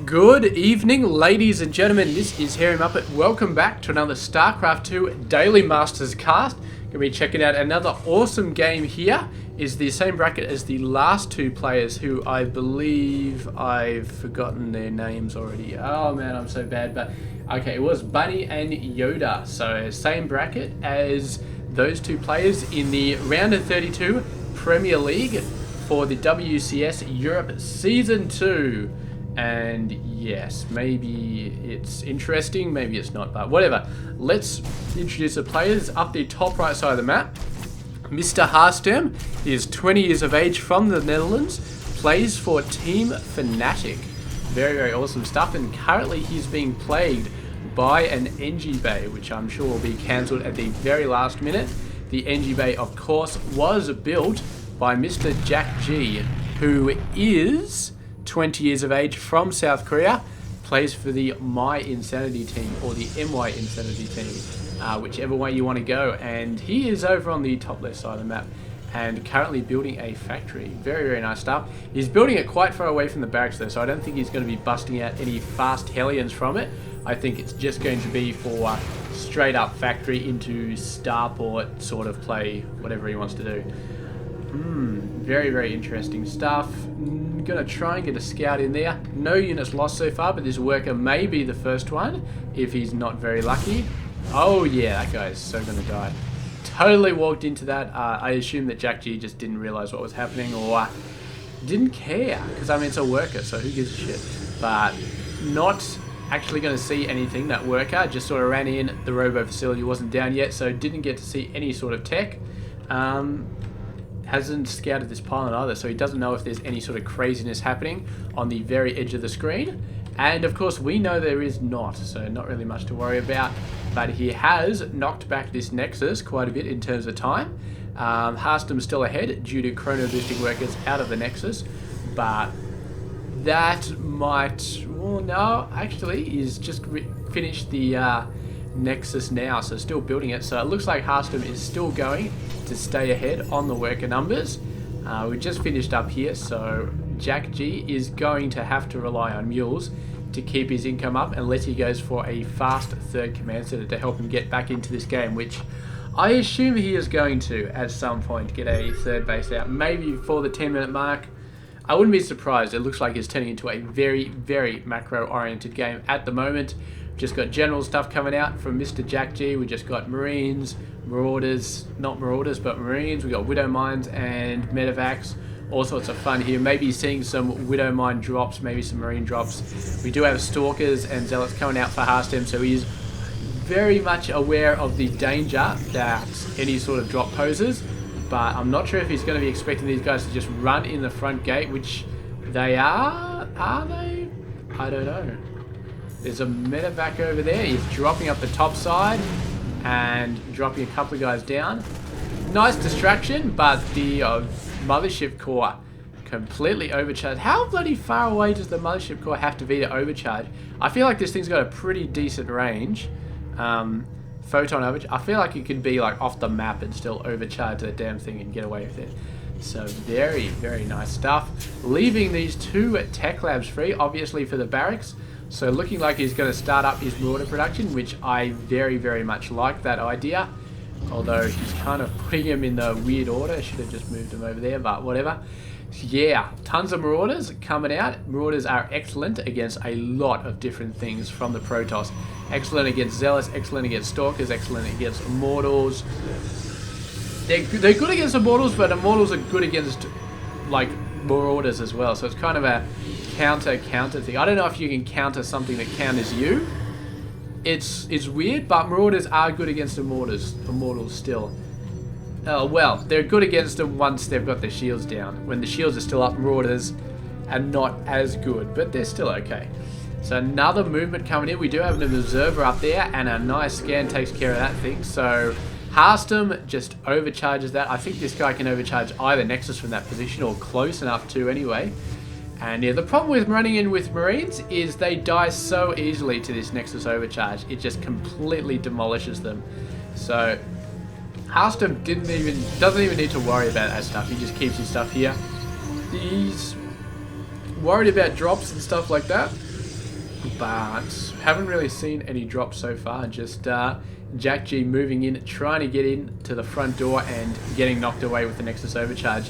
Good evening, ladies and gentlemen. This is Harry Muppet. Welcome back to another Starcraft 2 Daily Masters cast. Gonna be checking out another awesome game here. Is the same bracket as the last two players who I believe I've forgotten their names already. Oh man, I'm so bad. But okay, it was Bunny and Yoda. So same bracket as those two players in the round of 32 Premier League for the WCS Europe Season 2. And yes, maybe it's interesting, maybe it's not, but whatever. Let's introduce the players. Up the top right side of the map, Mr. Harstem is 20 years of age from the Netherlands, plays for Team Fnatic. Very, very awesome stuff, and currently he's being plagued by an NG Bay, which I'm sure will be cancelled at the very last minute. The NG Bay, of course, was built by Mr. JJAKJI, who is 20 years of age from South Korea, plays for the My Insanity team or the MY Insanity team, whichever way you want to go. And he is over on the top left side of the map and currently building a factory. Very, very nice stuff. He's building it quite far away from the barracks though, so I don't think he's going to be busting out any fast Hellions from it. I think it's just going to be for straight up factory into starport sort of play, whatever he wants to do. Very, very interesting stuff. Gonna try and get a scout in there. No units lost so far, but this worker may be the first one if he's not very lucky. Oh yeah, that guy's so gonna die. Totally walked into that. I assume that JJAKJI just didn't realize what was happening or didn't care, because I mean it's a worker, so who gives a shit. But not actually going to see anything. That worker just sort of ran in. The robo facility wasn't down yet, so didn't get to see any sort of tech. Hasn't scouted this pylon either, so he doesn't know if there's any sort of craziness happening on the very edge of the screen. And of course we know there is not, so not really much to worry about. But he has knocked back this Nexus quite a bit in terms of time. Harstem's still ahead due to chrono boosting workers out of the Nexus, but that might, well no, actually he's just finished the Nexus now, so still building it. So it looks like Harstem is still going to stay ahead on the worker numbers. We just finished up here, so JJAKJI is going to have to rely on mules to keep his income up unless he goes for a fast third command center to help him get back into this game, which I assume he is going to at some point get a third base out, maybe before the 10-minute mark. I wouldn't be surprised. It looks like it's turning into a very, very macro-oriented game at the moment. Just got general stuff coming out from Mr. JJAKJI. We just got Marines, Marauders, not Marauders, but Marines. We got Widow Mines and Medevacs. All sorts of fun here. Maybe seeing some Widow Mine drops, maybe some Marine drops. We do have Stalkers and Zealots coming out for Harstem, so he's very much aware of the danger that any sort of drop poses. But I'm not sure if he's going to be expecting these guys to just run in the front gate, which they are. Are they? I don't know. There's a medevac over there. He's dropping up the top side and dropping a couple of guys down. Nice distraction, but the mothership core completely overcharged. How bloody far away does the mothership core have to be to overcharge? I feel like this thing's got a pretty decent range. Photon overcharge. I feel like it could be like off the map and still overcharge that damn thing and get away with it. So very, very nice stuff. Leaving these two tech labs free, obviously for the barracks. So looking like he's going to start up his Marauder production, which I very, very much like that idea. Although he's kind of putting him in the weird order. Should have just moved him over there, but whatever. Yeah, tons of Marauders coming out. Marauders are excellent against a lot of different things from the Protoss. Excellent against Zealots, excellent against Stalkers, excellent against Immortals. They're good against Immortals, but Immortals are good against like Marauders as well. So it's kind of a counter thing. I don't know if you can counter something that counters you. It's weird, but Marauders are good against Immortals still. Well, they're good against them once they've got their shields down. When the shields are still up, Marauders are not as good, but they're still okay. So another movement coming in. We do have an observer up there, and a nice scan takes care of that thing. So Harstem just overcharges that. I think this guy can overcharge either Nexus from that position, or close enough to anyway. And yeah, the problem with running in with Marines is they die so easily to this Nexus overcharge. It just completely demolishes them. So Harstem doesn't even need to worry about that stuff. He just keeps his stuff here. He's worried about drops and stuff like that. but haven't really seen any drops so far. Just JJAKJI moving in, trying to get in to the front door and getting knocked away with the Nexus Overcharge.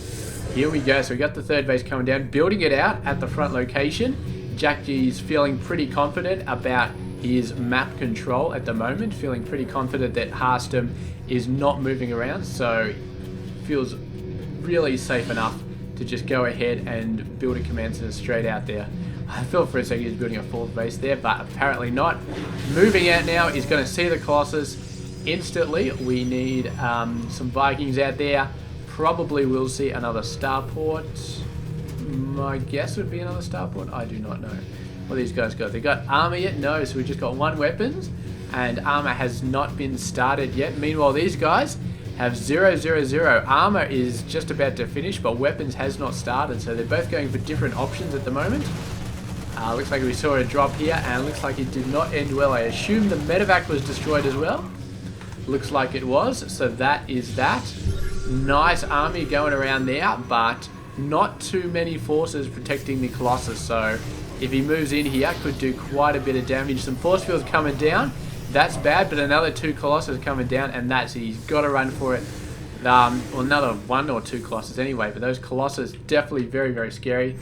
Here we go. So we got the third base coming down, building it out at the front location. JJAKJI is feeling pretty confident about his map control at the moment, feeling pretty confident that Harstem is not moving around, so feels really safe enough to just go ahead and build a command center straight out there. I thought for a second he was building a fourth base there, but apparently not. Moving out now, he's going to see the Colossus instantly. We need some Vikings out there. Probably will see another starport. My guess would be another starport. I do not know what these guys got. They got armor yet? No, so we just got one weapons, and armor has not been started yet. Meanwhile, these guys have 000. Armor is just about to finish, but weapons has not started, so they're both going for different options at the moment. Looks like we saw a drop here, and looks like it did not end well. I assume the medevac was destroyed as well. Looks like it was, so that is that. Nice army going around there, but not too many forces protecting the Colossus, so if he moves in here, could do quite a bit of damage. Some force fields coming down. That's bad, but another 2 Colossus coming down, and that's it. He's got to run for it. Well, another 1 or 2 Colossus anyway, but those Colossus definitely very, very scary.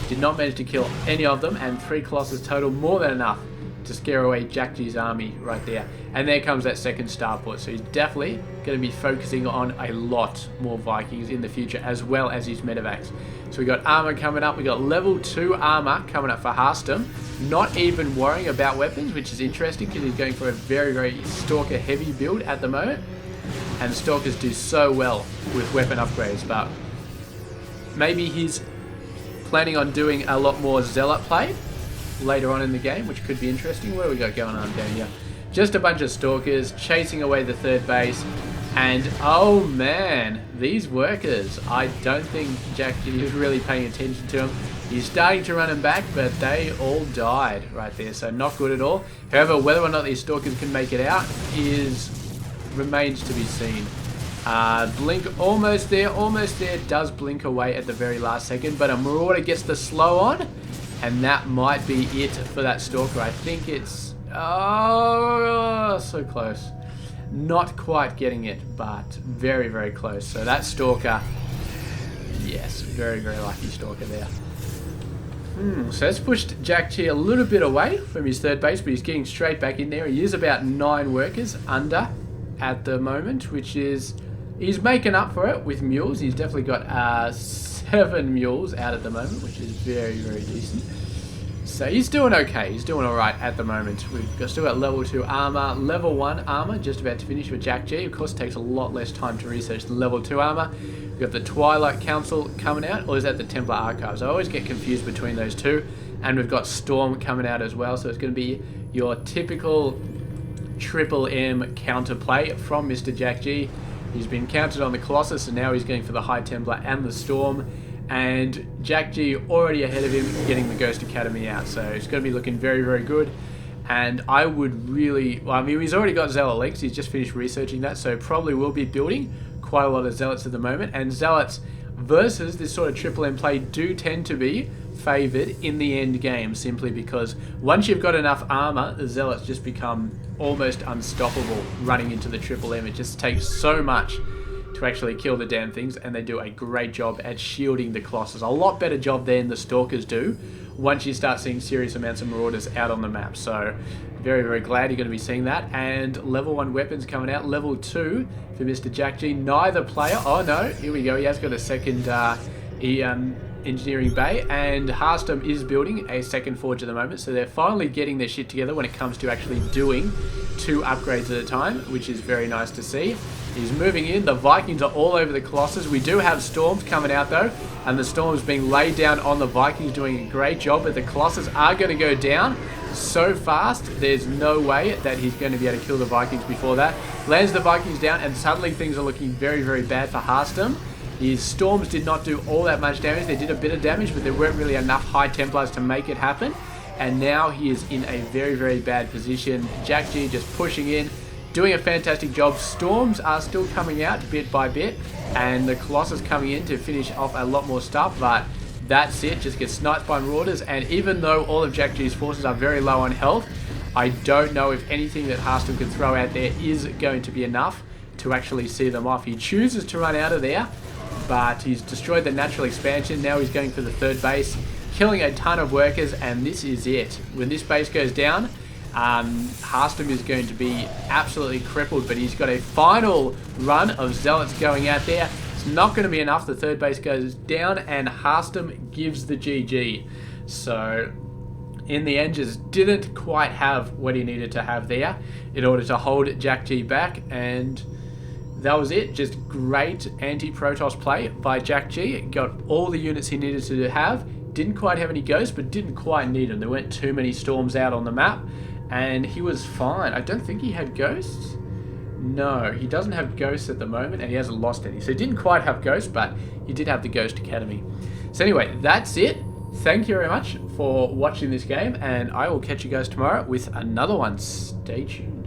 Did not manage to kill any of them, and 3 Colossus total, more than enough to scare away JJAKJI's army right there. And there comes that second starport, so he's definitely going to be focusing on a lot more Vikings in the future, as well as his medevacs. So we got armor coming up, we got level 2 armor coming up for Harstem. Not even worrying about weapons, which is interesting because he's going for a very, very Stalker heavy build at the moment. And Stalkers do so well with weapon upgrades, but maybe he's planning on doing a lot more Zealot play later on in the game, which could be interesting. What do we got going on down here? Just a bunch of Stalkers chasing away the third base. And oh man, these workers, I don't think JJAKJI is really paying attention to them. He's starting to run them back, but they all died right there, so not good at all. However, whether or not these Stalkers can make it out remains to be seen. Blink almost there, does blink away at the very last second, but a Marauder gets the slow on, and that might be it for that Stalker. I think it's, oh, so close. Not quite getting it, but very, very close. So that Stalker, yes, very, very lucky Stalker there. So that's pushed JJAKJI a little bit away from his third base, but he's getting straight back in there. He is about 9 workers under at the moment, which is, he's making up for it with mules. He's definitely got 7 mules out at the moment, which is very, very decent. So he's doing okay. He's doing all right at the moment. We've still got level 2 armor, level 1 armor, just about to finish with JJAKJI. Of course, it takes a lot less time to research the level 2 armor. We've got the Twilight Council coming out, or is that the Templar Archives? I always get confused between those two. And we've got Storm coming out as well. So it's going to be your typical triple M counterplay from Mr. JJAKJI. He's been counted on the Colossus, and now he's going for the High Templar and the Storm. And JJAKJI already ahead of him, getting the Ghost Academy out. So it's going to be looking very, very good. And I would really, well, I mean, he's already got Zealot Legs. He's just finished researching that. So probably will be building quite a lot of Zealots at the moment. And Zealots versus this sort of triple M play do tend to be favoured in the end game, simply because once you've got enough armor, the Zealots just become almost unstoppable running into the triple M. It just takes so much to actually kill the damn things, and they do a great job at shielding the Colossus. A lot better job than the Stalkers do once you start seeing serious amounts of Marauders out on the map. So very, very glad you're going to be seeing that. And level 1 weapons coming out, level 2 for Mr. JJAKJI. Neither player, oh no, here we go, he has got a second engineering bay, and Harstem is building a second forge at the moment, so they're finally getting their shit together when it comes to actually doing 2 upgrades at a time, which is very nice to see. He's moving in, the Vikings are all over the Colossus. We do have Storms coming out though, and the Storms being laid down on the Vikings, doing a great job, but the Colossus are going to go down so fast, there's no way that he's going to be able to kill the Vikings before that. Lands the Vikings down, and suddenly things are looking very, very bad for Harstem. His Storms did not do all that much damage. They did a bit of damage, but there weren't really enough High Templars to make it happen. And now he is in a very, very bad position. JJAKJI just pushing in, doing a fantastic job. Storms are still coming out bit by bit, and the Colossus coming in to finish off a lot more stuff, but that's it. Just get sniped by Marauders. And even though all of JJAKJI's forces are very low on health, I don't know if anything that Harstem can throw out there is going to be enough to actually see them off. He chooses to run out of there, but he's destroyed the natural expansion. Now he's going for the third base, killing a ton of workers, and this is it. When this base goes down, Harstem is going to be absolutely crippled, but he's got a final run of Zealots going out there. It's not going to be enough. The third base goes down, and Harstem gives the GG. So in the end, just didn't quite have what he needed to have there in order to hold JJAKJI back, and that was it. Just great anti-Protoss play by JJAKJI. Got all the units he needed to have. Didn't quite have any ghosts, but didn't quite need them. There weren't too many storms out on the map, and he was fine. I don't think he had ghosts. No, he doesn't have ghosts at the moment, and he hasn't lost any. So he didn't quite have ghosts, but he did have the Ghost Academy. So anyway, that's it. Thank you very much for watching this game, and I will catch you guys tomorrow with another one. Stay tuned.